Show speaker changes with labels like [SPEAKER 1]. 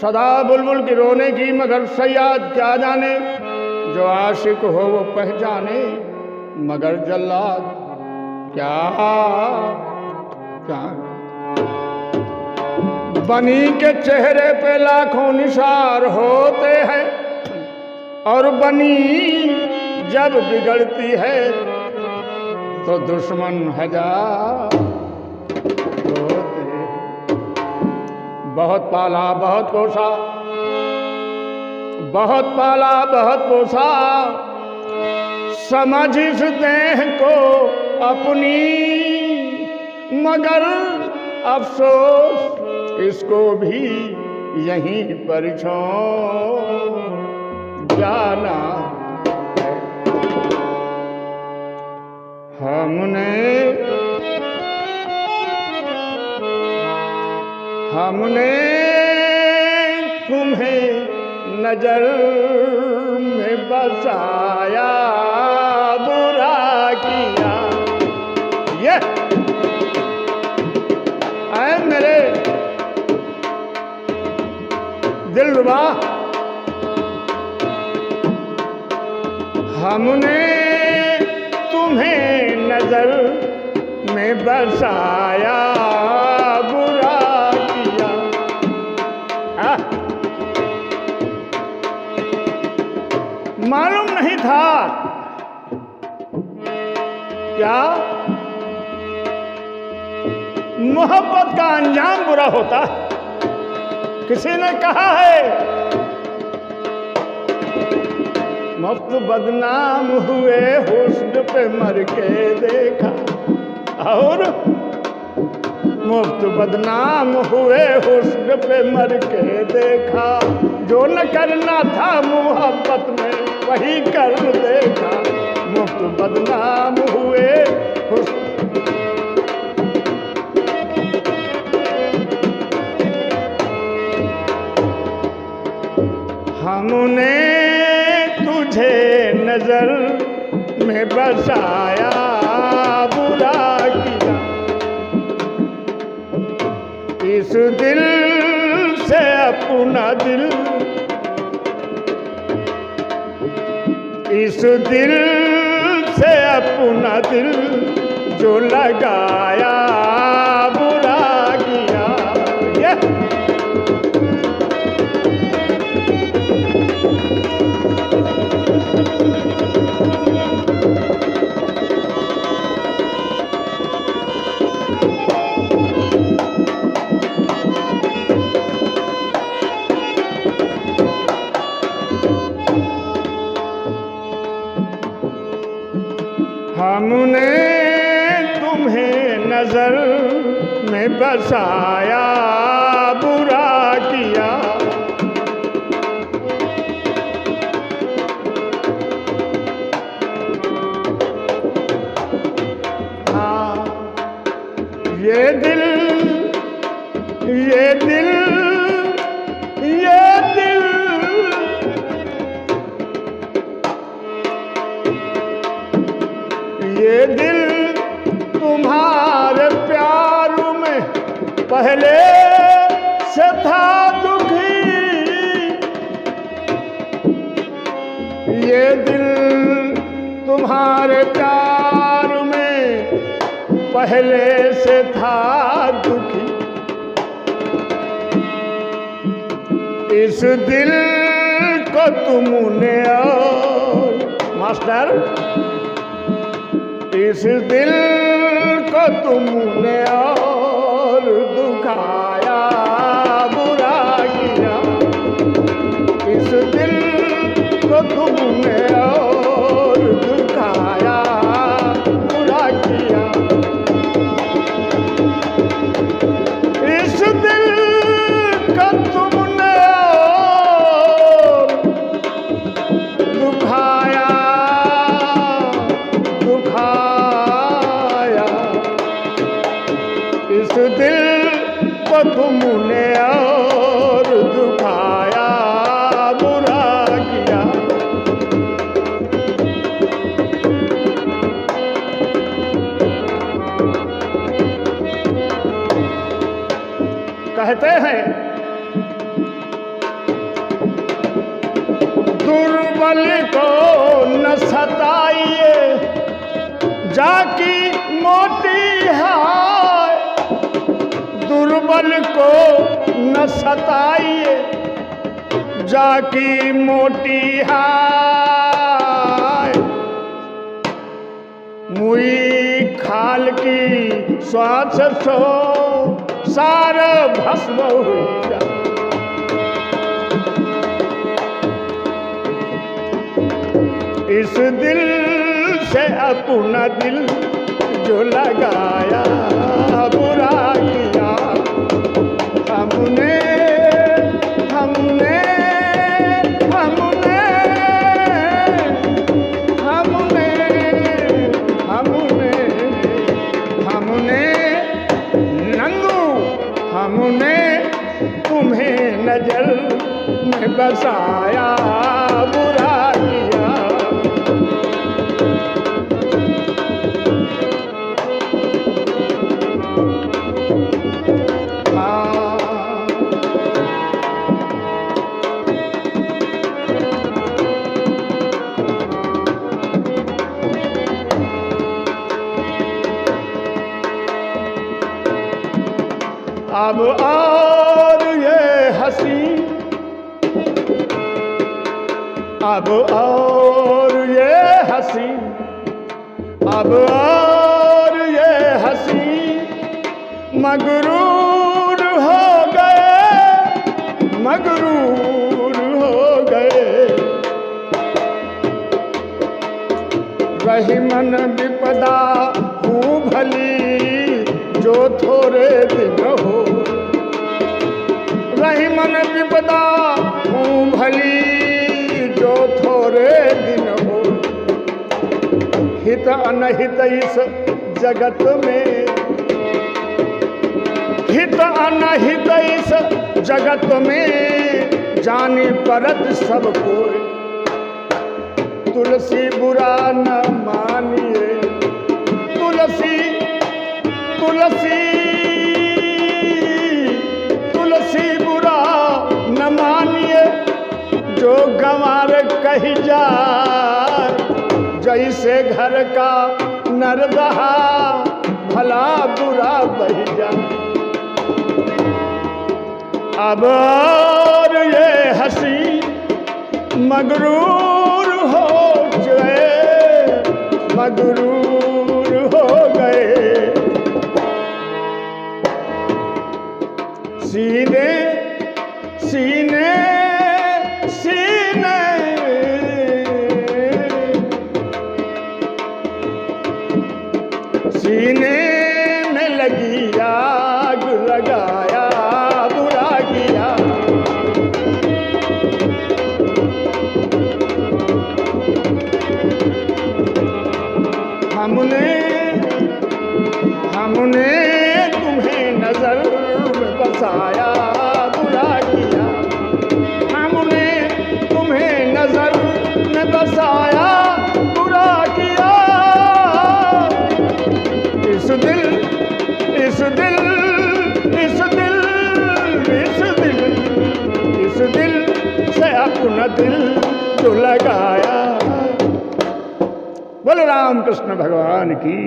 [SPEAKER 1] सदा बुलबुल की रोने की मगर सयाद क्या जाने, जो आशिक हो वो पहचाने, मगर जल्लाद क्या जाने। बनी के चेहरे पे लाखों निशार होते हैं, और बनी जब बिगड़ती है तो दुश्मन हजार होते हैं। बहुत पाला बहुत पोसा, बहुत पाला बहुत पोसा, समझ इस देह को अपनी, मगर अफसोस इसको भी यहीं पर छोड़ जाना है। हमने तुम्हें नजर में बसाया, बुरा किया। ये आए मेरे दिलरुबा, हमने तुम्हें नजर में बसाया, बुरा किया। मालूम नहीं था क्या मोहब्बत का अंजाम बुरा होता। किसी ने कहा है मुफ्त बदनाम हुए हुस्न पे मर के देखा, और मुफ्त बदनाम हुए हुस्न पे मर के देखा, जो न करना था मोहब्बत में वही कर देखा। मुफ्त बदनाम हुए हुस्न, हमने तुझे नजर में बसाया, बुरा किया। इस दिल से अपना दिल, इस दिल से अपना दिल जो लगाया, बुरा किया। हमने तुम्हें नजर में बसाया, बुरा किया। हाँ, ये दिल, ये दिल, ये दिल, ये दिल तुम्हारे प्यार में पहले से था दुखी। ये दिल तुम्हारे प्यार में पहले से था दुखी। इस दिल को तुमने, और मास्टर, इस दिल को तुमने और दुखाया, बुरा किया। इस दिल को तुमने और दुखाया, बुरा किया। इस दिल को तुमने और दुखाया, इस दिल को तुमने और दुखाया, बुरा किया। कहते हैं दुर्बल को न सताइए जाकी मोटी हाय, दुर्बल को न सताइए जाकी मोटी हाय, मुई खाल की श्वास सो सार भस्म हुई जा। इस दिल से अपना दिल जो लगाया बुरा किया हमने हमने हमने हमने हमने हमने नंगू हमने तुम्हें नजर में बसाया बुरा किया। अब और ये हंसी, अब और ये हंसी, अब और ये हंसी मगरूर हो गए, मगरूर हो गए। रही मन विपदा हूँ भली जो थोड़े दिन हो, रही मन विपदा हूँ भली जो थोड़े दिन हो। हित अनहित इस जगत में, हित अनहित इस जगत में जानी परत सब कोई। तुलसी बुरा न मानिए, तुलसी तुलसी तुलसी बुरा न मानिए जो गंवार कही जाए। जैसे घर का नरदहा भला बुरा बही जाए। अब और ये हंसी मगरूर हो गए, मगरूर हो गए। सीने सीने सीने सीने में लगी आग लगाया बुरा किया। हमने हमने तुम्हें नजर में बसाया बुरा किया। हमने तुम्हें नजर में बसाया बुरा किया। इस दिल इस दिल इस दिल इस दिल इस दिल से अपना दिल जो लगाया। बोले राम कृष्ण भगवान की।